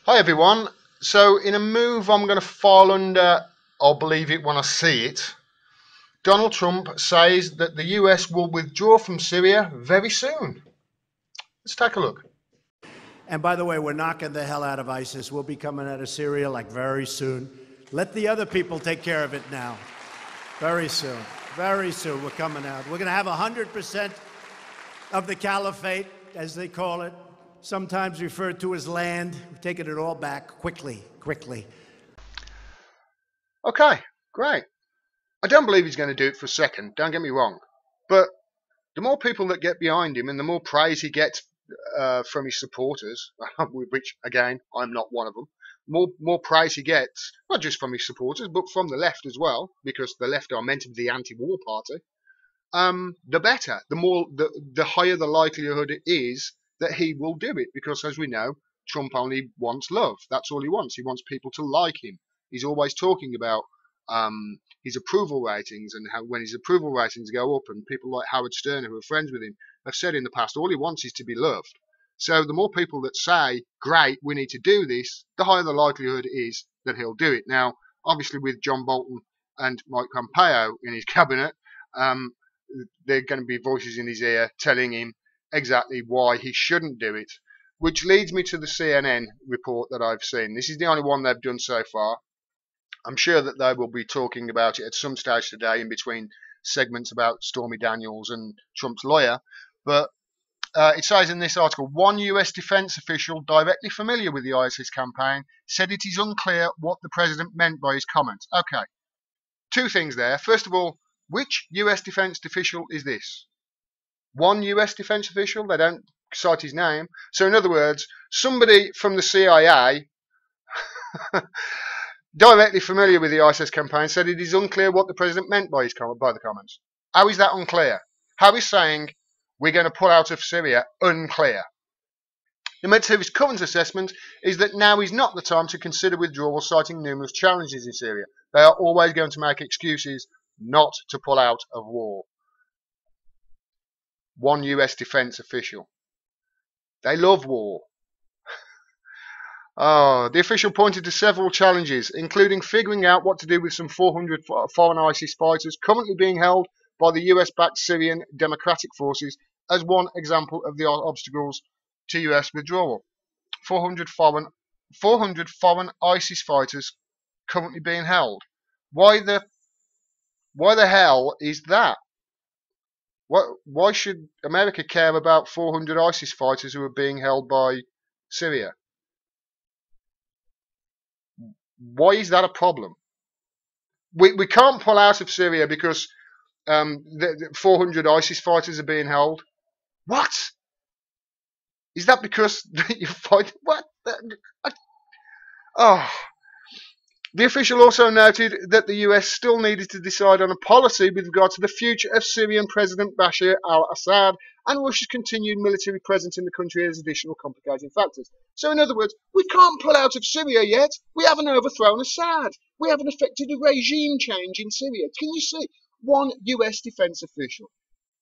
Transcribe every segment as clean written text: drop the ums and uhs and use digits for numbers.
Hi everyone. So, in a move I'm going to fall under, I'll believe it when I see it. Donald Trump says that the US will withdraw from Syria very soon. Let's take a look. And by the way, we're knocking the hell out of ISIS. We'll be coming out of Syria like very soon. Let the other people take care of it now. Very soon. Very soon we're coming out. We're going to have 100% of the caliphate, as they call it, sometimes referred to as land. We're taking it all back quickly, quickly. Okay, great. I don't believe he's going to do it for a second, don't get me wrong. But the more people that get behind him and the more praise he gets from his supporters, which again I'm not one of them, more praise he gets, not just from his supporters but from the left as well, because the left are meant to be the anti-war party. The better, the higher the likelihood it is that he will do it, because as we know, Trump only wants love. That's all he wants. He wants people to like him. He's always talking about his approval ratings, and how when his approval ratings go up, and people like Howard Stern, who are friends with him, have said in the past, all he wants is to be loved. So the more people that say, great, we need to do this, the higher the likelihood is that he'll do it. Now, obviously with John Bolton and Mike Pompeo in his cabinet, there are going to be voices in his ear telling him exactly why he shouldn't do it. Which leads me to the CNN report that I've seen. This is the only one they've done so far. I'm sure that they will be talking about it at some stage today in between segments about Stormy Daniels and Trump's lawyer. But it says in this article, one US defense official directly familiar with the ISIS campaign said it is unclear what the president meant by his comments. Okay, two things there. First of all, which US defense official is this? One US defense official? They don't cite his name. So in other words, somebody from the CIA directly familiar with the ISIS campaign said it is unclear what the president meant by the comments. How is that unclear? How is saying we're going to pull out of Syria unclear? The Met current assessment is that now is not the time to consider withdrawal, citing numerous challenges in Syria. They are always going to make excuses not to pull out of war. One US defense official. They love war. The official pointed to several challenges, including figuring out what to do with some 400 foreign ISIS fighters currently being held by the US-backed Syrian Democratic Forces, as one example of the obstacles to US withdrawal. 400 foreign ISIS fighters currently being held. Why the hell is that? Why should America care about 400 ISIS fighters who are being held by Syria? Why is that a problem? We can't pull out of Syria because the 400 ISIS fighters are being held. What? Is that because you fight? What? Oh. The official also noted that the US still needed to decide on a policy with regard to the future of Syrian President Bashar al-Assad and Russia's continued military presence in the country as additional complicating factors. So in other words, we can't pull out of Syria yet. We haven't overthrown Assad. We haven't effected a regime change in Syria. Can you see? One US defense official.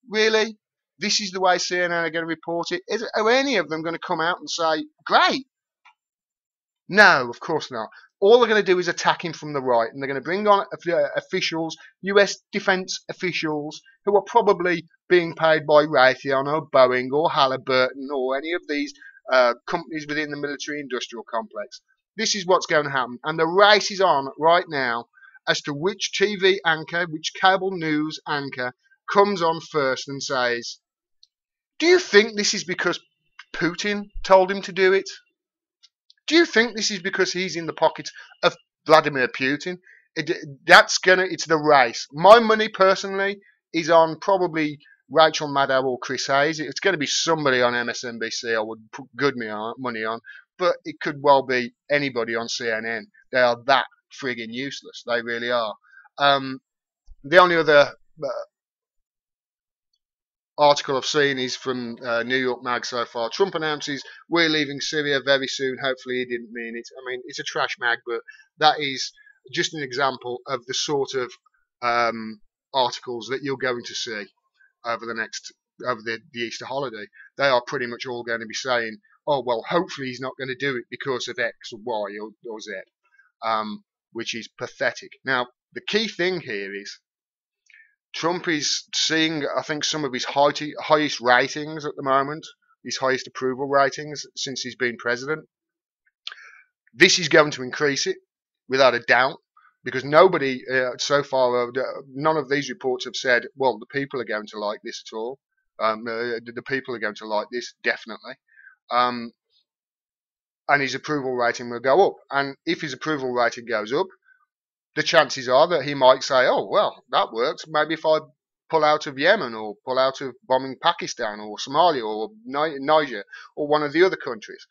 Really? This is the way CNN are going to report it? Are any of them going to come out and say, great? No, of course not. All they're going to do is attack him from the right, and they're going to bring on officials, US defense officials, who are probably being paid by Raytheon or Boeing or Halliburton or any of these companies within the military-industrial complex. This is what's going to happen, and the race is on right now as to which TV anchor, which cable news anchor comes on first and says, do you think this is because Putin told him to do it? Do you think this is because he's in the pocket of Vladimir Putin? It's the race. My money personally is on probably Rachel Maddow or Chris Hayes. It's going to be somebody on MSNBC I would put good money on, but it could well be anybody on CNN. They are that frigging useless. They really are. The only other article I've seen is from New York Mag so far. Trump announces we're leaving Syria very soon. Hopefully he didn't mean it. I mean, it's a trash mag, but that is just an example of the sort of articles that you're going to see over the Easter holiday. They are pretty much all going to be saying oh well, hopefully he's not going to do it because of X or Y or Z, which is pathetic. Now the key thing here is Trump is seeing, I think, some of his highest ratings at the moment, his highest approval ratings since he's been president. This is going to increase it without a doubt, because nobody so far, none of these reports have said, well, the people are going to like this at all. The people are going to like this, definitely. Um, and his approval rating will go up. And if his approval rating goes up, the chances are that he might say, oh, well, that works. Maybe if I pull out of Yemen or pull out of bombing Pakistan or Somalia or Niger or one of the other countries.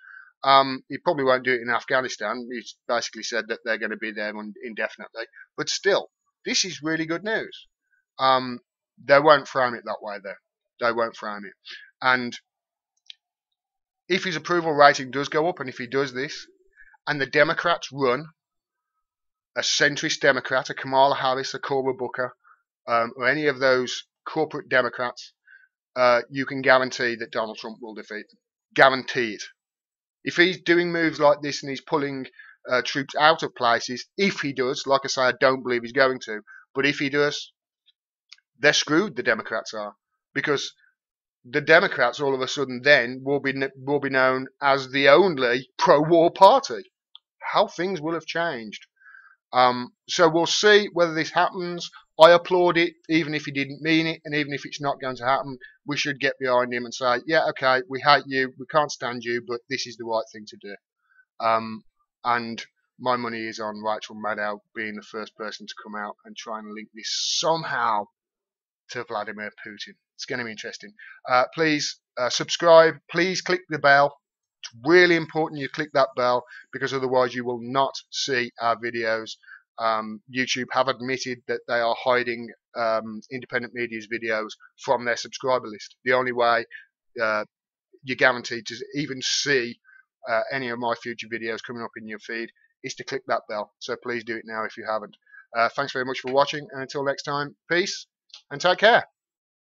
He probably won't do it in Afghanistan. He's basically said that they're going to be there indefinitely. But still, this is really good news. They won't frame it that way, though. They won't frame it. And if his approval rating does go up, and if he does this, and the Democrats run a centrist Democrat, a Kamala Harris, a Cory Booker, or any of those corporate Democrats, you can guarantee that Donald Trump will defeat them. Guarantee it. If he's doing moves like this and he's pulling troops out of places, if he does, like I say, I don't believe he's going to, but if he does, they're screwed, the Democrats are. Because the Democrats all of a sudden then will be known as the only pro-war party. How things will have changed. So we'll see whether this happens. I applaud it, even if he didn't mean it, and even if it's not going to happen, we should get behind him and say, yeah, okay, we hate you, we can't stand you, but this is the right thing to do. And my money is on Rachel Maddow being the first person to come out and try and link this somehow to Vladimir Putin. It's going to be interesting. Please subscribe. Please click the bell. It's really important you click that bell, because otherwise you will not see our videos. YouTube have admitted that they are hiding independent media's videos from their subscriber list. The only way you're guaranteed to even see any of my future videos coming up in your feed is to click that bell. So please do it now if you haven't. Thanks very much for watching, and until next time, peace and take care.